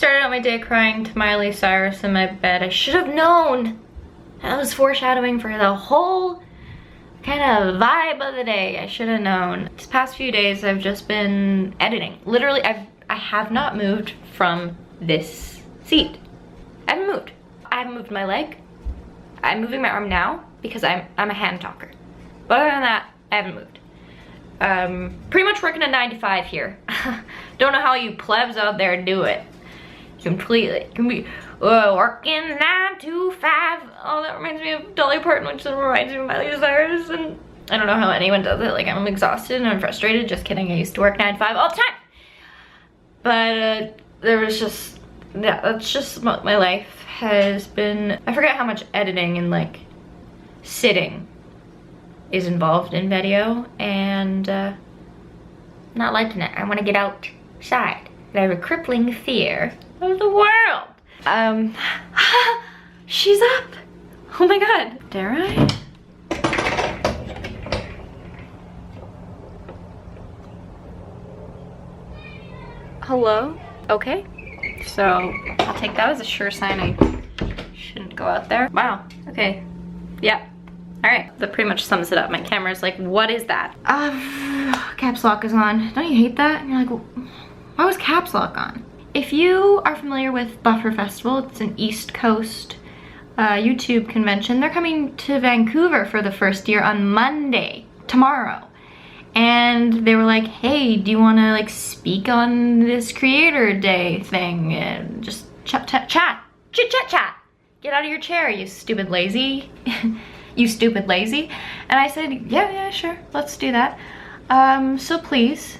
Started out my day crying to Miley Cyrus in my bed. I should have known. That was foreshadowing for the whole kind of vibe of the day. I should have known. These past few days I've just been editing. Literally, I have not moved from this seat. I haven't moved. I haven't moved my leg. I'm moving my arm now because I'm a hand talker. But other than that, I haven't moved. Pretty much working a 9 to 5 here. Don't know how you plebs out there do it. Completely. Can be working 9 to 5. Oh, that reminds me of Dolly Parton, which reminds me of Miley Cyrus. And I don't know how anyone does it. Like, I'm exhausted and I'm frustrated. Just kidding. I used to work 9 to 5 all the time. But there was just, yeah, that's just what my life has been. I forget how much editing and like sitting is involved in VEDIO, and not liking it. I want to get outside. I have a crippling fear of the world. She's up. Oh my god. Dare I? Hello? Okay. So I'll take that as a sure sign I shouldn't go out there. Wow. Okay. Yeah. All right. That pretty much sums it up. My camera's like, what is that? Caps lock is on. Don't you hate that? And you're like, why was caps lock on? If you are familiar with Buffer Festival, it's an East Coast YouTube convention. They're coming to Vancouver for the first year on Monday, tomorrow. And they were like, hey, do you want to like speak on this creator day thing and just chat. Get out of your chair, you stupid lazy. You stupid lazy. And I said, yeah, sure, let's do that. So please,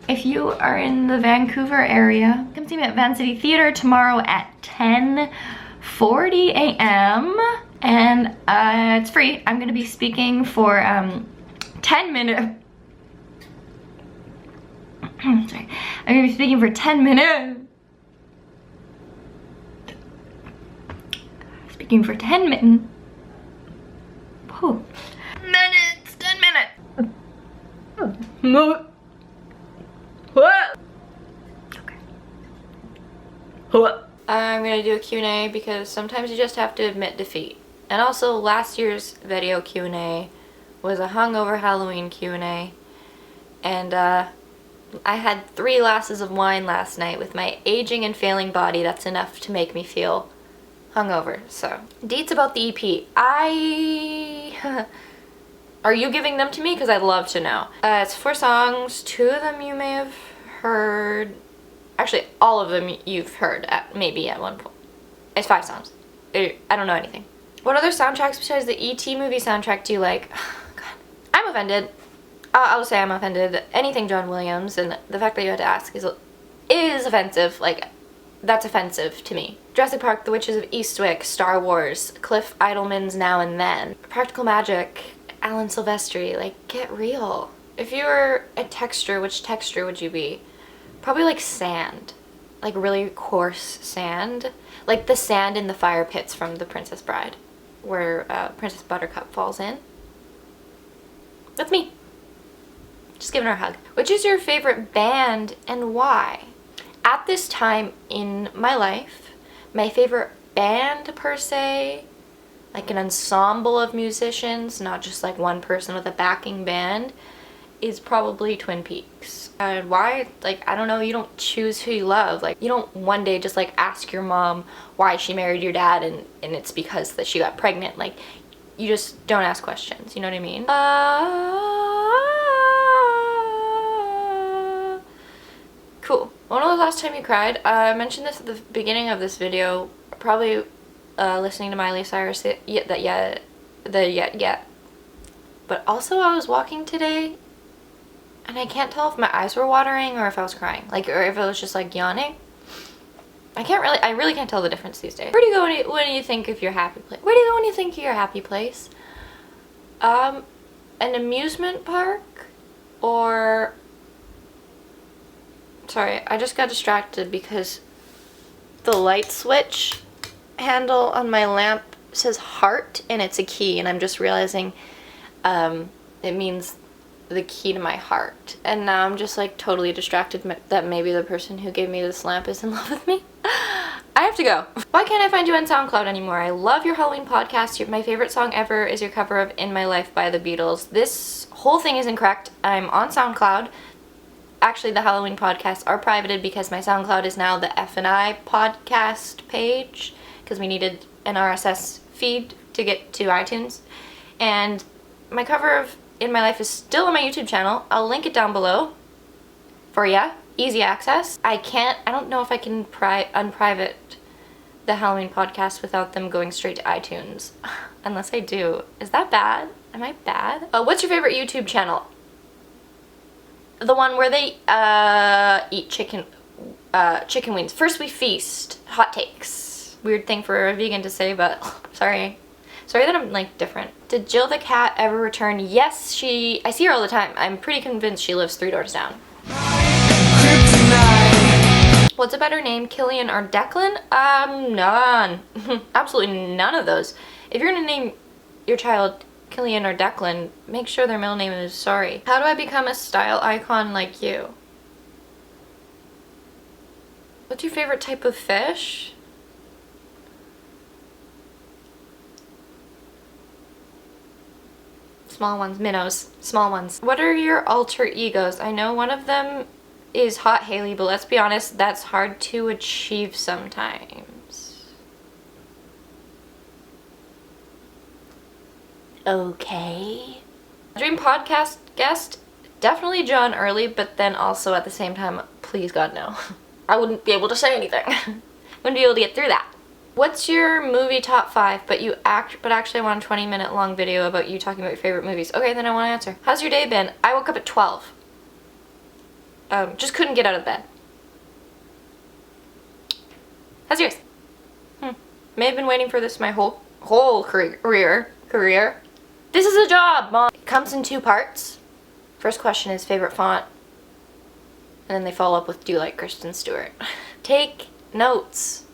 if you are in the Vancouver area, come see me at Van City Theater tomorrow at 10:40 a.m. And it's free. I'm gonna be speaking for 10 minutes. Sorry. I'm gonna be speaking for 10 minutes. Speaking for 10 minutes. Whew. 10 minutes. What? Okay. What? I'm gonna do a Q&A because sometimes you just have to admit defeat. And also last year's VEDIO Q&A was a hungover Halloween Q&A. And I had 3 glasses of wine last night. With my aging and failing body, that's enough to make me feel hungover. So, deets about the EP. Are you giving them to me? Because I'd love to know. It's 4 songs. 2 of them you may have heard. Actually, all of them you've heard maybe at one point. It's 5 songs. I don't know anything. What other soundtracks besides the E.T. movie soundtrack do you like? God, I'm offended. I'll say I'm offended. Anything John Williams, and the fact that you had to ask is offensive. Like, that's offensive to me. Jurassic Park, The Witches of Eastwick, Star Wars, Cliff Idleman's Now and Then, Practical Magic, Alan Silvestri. Like, get real. If you were a texture, which texture would you be? Probably like sand. Like really coarse sand. Like the sand in the fire pits from The Princess Bride, where Princess Buttercup falls in. That's me. Just giving her a hug. Which is your favorite band and why? At this time in my life, my favorite band per se, like an ensemble of musicians, not just like one person with a backing band, is probably Twin Peaks. And why? Like, I don't know, you don't choose who you love. Like, you don't one day just like ask your mom why she married your dad and it's because that she got pregnant. Like, you just don't ask questions, you know what I mean? Cool. When was the last time you cried? I mentioned this at the beginning of this video. Probably listening to Miley Cyrus, Yet. But also I was walking today and I can't tell if my eyes were watering or if I was crying. Like, or if I was just like yawning. I really can't tell the difference these days. Where do you go when you think of your happy place? Where do you go when you think of your happy place? An amusement park or... Sorry, I just got distracted because the light switch handle on my lamp says heart and it's a key, and I'm just realizing it means the key to my heart. And now I'm just like totally distracted that maybe the person who gave me this lamp is in love with me. I have to go. Why can't I find you on SoundCloud anymore? I love your Halloween podcast. My favorite song ever is your cover of In My Life by the Beatles. This whole thing is incorrect. I'm on SoundCloud. Actually, the Halloween podcasts are privated because my SoundCloud is now the F&I podcast page because we needed an RSS feed to get to iTunes. And my cover of In My Life is still on my YouTube channel. I'll link it down below for ya. Easy access. I don't know if I can unprivate the Halloween podcast without them going straight to iTunes. Unless I do. Is that bad? Am I bad? What's your favorite YouTube channel? The one where they eat chicken wings. First we feast. Hot takes. Weird thing for a vegan to say, but sorry. Sorry that I'm like different. Did Jill the cat ever return? Yes, I see her all the time. I'm pretty convinced she lives 3 doors down. What's a better name, Killian or Declan? None. Absolutely none of those. If you're gonna name your child Killian or Declan, make sure their middle name is Sorry. How do I become a style icon like you? What's your favorite type of fish? Small ones, minnows, small ones. What are your alter egos? I know one of them is Hot Haley, but let's be honest, that's hard to achieve sometimes. Okay. Dream podcast guest? Definitely John Early, but then also at the same time, please God no. I wouldn't be able to say anything. Wouldn't be able to get through that. What's your movie top 5, but actually I want a 20-minute long video about you talking about your favorite movies. Okay, then I want to answer. How's your day been? I woke up at 12. Just couldn't get out of bed. How's yours? May have been waiting for this my whole career. This is a job, Mom. It comes in 2 parts. First question is favorite font. And then they follow up with do you like Kristen Stewart? Take notes.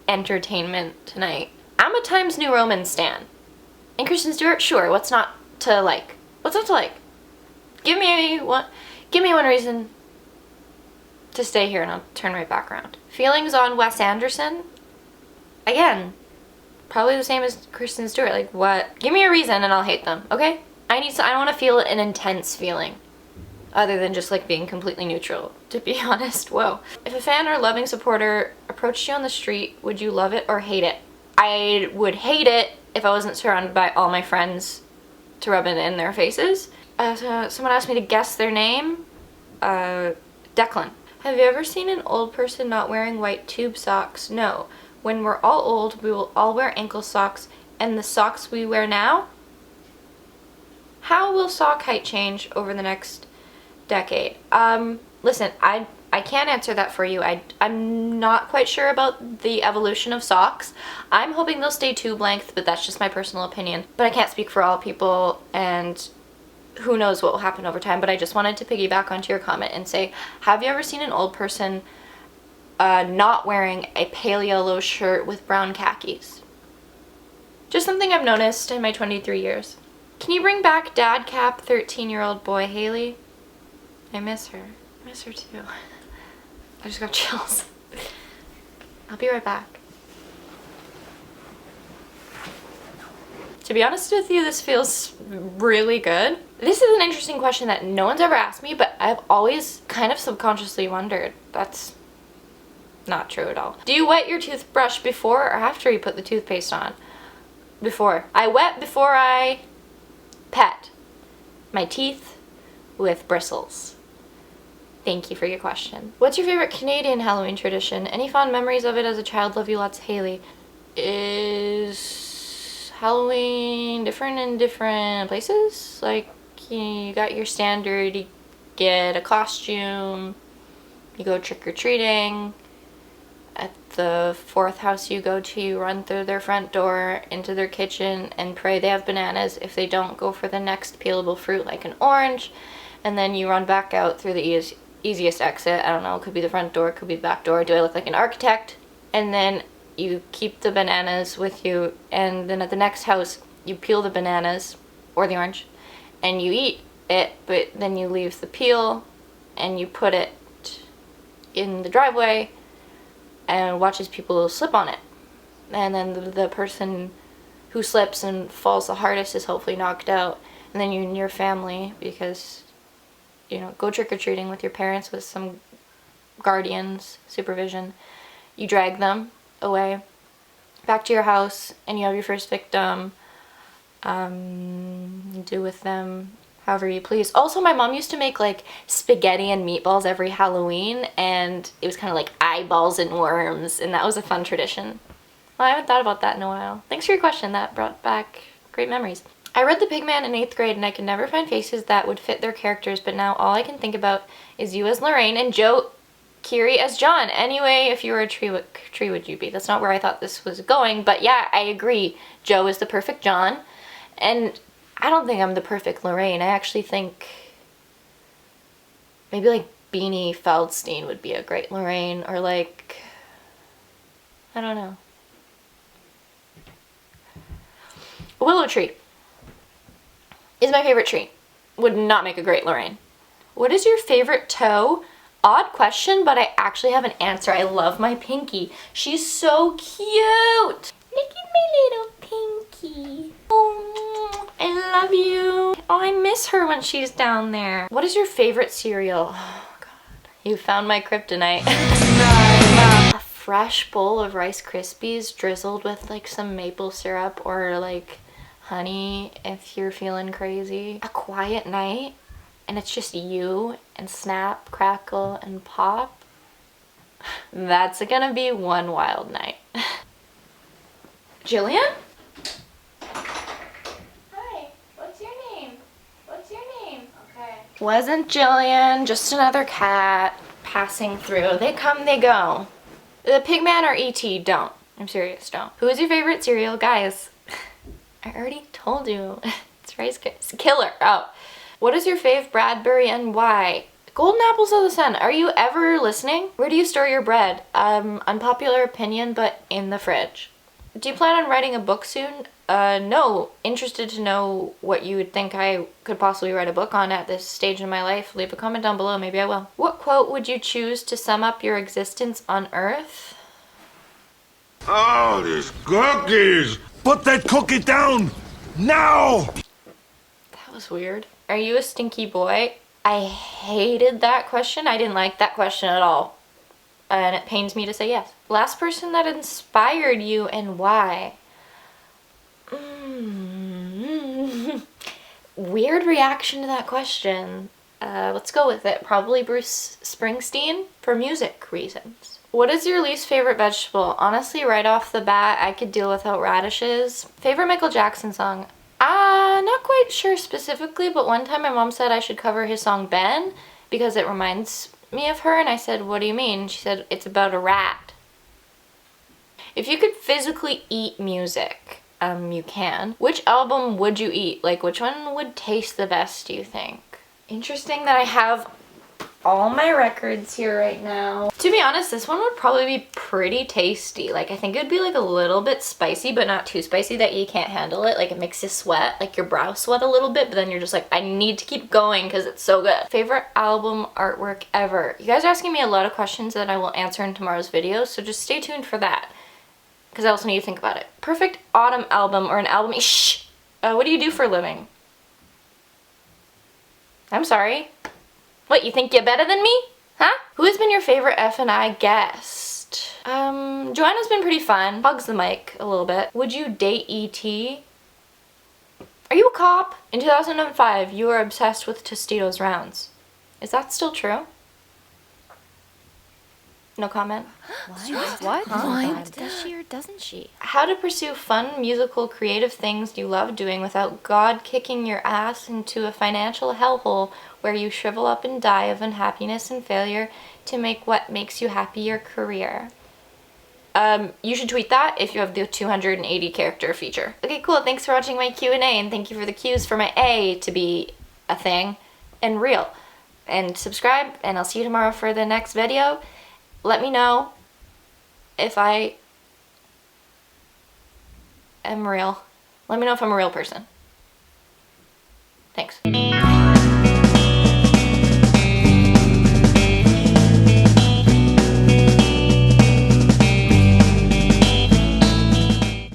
Entertainment tonight. I'm a Times New Roman stan. And Kristen Stewart, sure, what's not to like? What's not to like? Give me one reason to stay here and I'll turn right back around. Feelings on Wes Anderson? Again, probably the same as Kristen Stewart. Like what? Give me a reason and I'll hate them, okay? I want to feel an intense feeling. Other than just like being completely neutral, to be honest. Whoa. If a fan or loving supporter approached you on the street, would you love it or hate it? I would hate it if I wasn't surrounded by all my friends to rub it in their faces. Someone asked me to guess their name. Declan. Have you ever seen an old person not wearing white tube socks? No. When we're all old, we will all wear ankle socks, and the socks we wear now? How will sock height change over the next decade? Listen, I can't answer that for you. I'm not quite sure about the evolution of socks. I'm hoping they'll stay tube length, but that's just my personal opinion. But I can't speak for all people, and who knows what will happen over time. But I just wanted to piggyback onto your comment and say, have you ever seen an old person not wearing a pale yellow shirt with brown khakis? Just something I've noticed in my 23 years. Can you bring back dad cap 13-year-old boy Haley? I miss her. I miss her too. I just got chills. I'll be right back. To be honest with you, this feels really good. This is an interesting question that no one's ever asked me, but I've always kind of subconsciously wondered. That's not true at all. Do you wet your toothbrush before or after you put the toothpaste on? Before. I wet before I pet my teeth with bristles. Thank you for your question. What's your favorite Canadian Halloween tradition? Any fond memories of it as a child? Love you lots, Haley. Is Halloween different in different places? Like, you got your standard, you get a costume, you go trick-or-treating. At the 4th house you go to, you run through their front door into their kitchen and pray they have bananas. If they don't, go for the next peelable fruit like an orange. And then you run back out through the easiest exit. I don't know, it could be the front door, it could be the back door. Do I look like an architect? And then you keep the bananas with you, and then at the next house you peel the bananas or the orange and you eat it, but then you leave the peel and you put it in the driveway and watches people slip on it. And then the person who slips and falls the hardest is hopefully knocked out. And then you and your family, because, you know, go trick-or-treating with your parents with some guardians, supervision. You drag them away back to your house and you have your first victim. Do with them however you please. Also, my mom used to make like spaghetti and meatballs every Halloween, and it was kind of like eyeballs and worms, and that was a fun tradition. Well, I haven't thought about that in a while. Thanks for your question. That brought back great memories. I read The Pigman in 8th grade and I could never find faces that would fit their characters, but now all I can think about is you as Lorraine and Joe Keery as John. Anyway, if you were a tree, what tree would you be? That's not where I thought this was going, but yeah, I agree. Joe is the perfect John, and I don't think I'm the perfect Lorraine. I actually think maybe like Beanie Feldstein would be a great Lorraine, or like, I don't know. Willow tree is my favorite tree. Would not make a great Lorraine. What is your favorite toe? Odd question, but I actually have an answer. I love my Pinky. She's so cute. Look at my little Pinky. Oh, I love you. Oh, I miss her when she's down there. What is your favorite cereal? Oh, God. You found my kryptonite. A fresh bowl of Rice Krispies drizzled with like some maple syrup or like honey if you're feeling crazy. A quiet night and it's just you and Snap, Crackle, and Pop. That's gonna be one wild night. Jillian? Hi, what's your name? What's your name? Okay. Wasn't Jillian, just another cat passing through. They come, they go. The Pigman or E.T., don't. I'm serious, don't. Who is your favorite cereal? Guys, I already told you. It's Rice Krispies. Killer. Oh. What is your fave Bradbury and why? Golden Apples of the Sun. Are you ever listening? Where do you store your bread? Unpopular opinion, but in the fridge. Do you plan on writing a book soon? No. Interested to know what you would think I could possibly write a book on at this stage in my life? Leave a comment down below. Maybe I will. What quote would you choose to sum up your existence on Earth? Oh, these cookies! Put that cookie down! Now! That was weird. Are you a stinky boy? I hated that question. I didn't like that question at all. And it pains me to say yes. Last person that inspired you and why? Weird reaction to that question. Let's go with it. Probably Bruce Springsteen for music reasons. What is your least favorite vegetable? Honestly, right off the bat, I could deal without radishes. Favorite Michael Jackson song? Not quite sure specifically, but one time my mom said I should cover his song Ben because it reminds me of her, and I said, what do you mean? She said, it's about a rat. If you could physically eat music, you can. Which album would you eat? Like, which one would taste the best, do you think? Interesting that I have all my records here right now. To be honest, this one would probably be pretty tasty. Like, I think it would be like a little bit spicy, but not too spicy that you can't handle it. Like, it makes you sweat, like your brow sweat a little bit, but then you're just like, I need to keep going because it's so good. Favorite album artwork ever? You guys are asking me a lot of questions that I will answer in tomorrow's video, so just stay tuned for that because I also need to think about it. Perfect autumn album or an album. Shh! What do you do for a living? I'm sorry. What, you think you're better than me? Huh? Who has been your favorite F&I guest? Joanna's been pretty fun. Hugs the mic a little bit. Would you date E.T.? Are you a cop? In 2005, you were obsessed with Tostitos rounds. Is that still true? No comment? What? Huh? Does she or doesn't she? How to pursue fun, musical, creative things you love doing without God kicking your ass into a financial hellhole where you shrivel up and die of unhappiness and failure to make what makes you happy your career. You should tweet that if you have the 280 character feature. Okay, cool. Thanks for watching my Q&A, and thank you for the cues for my A to be a thing and real. And subscribe, and I'll see you tomorrow for the next video. Let me know if I am real. Let me know if I'm a real person. Thanks.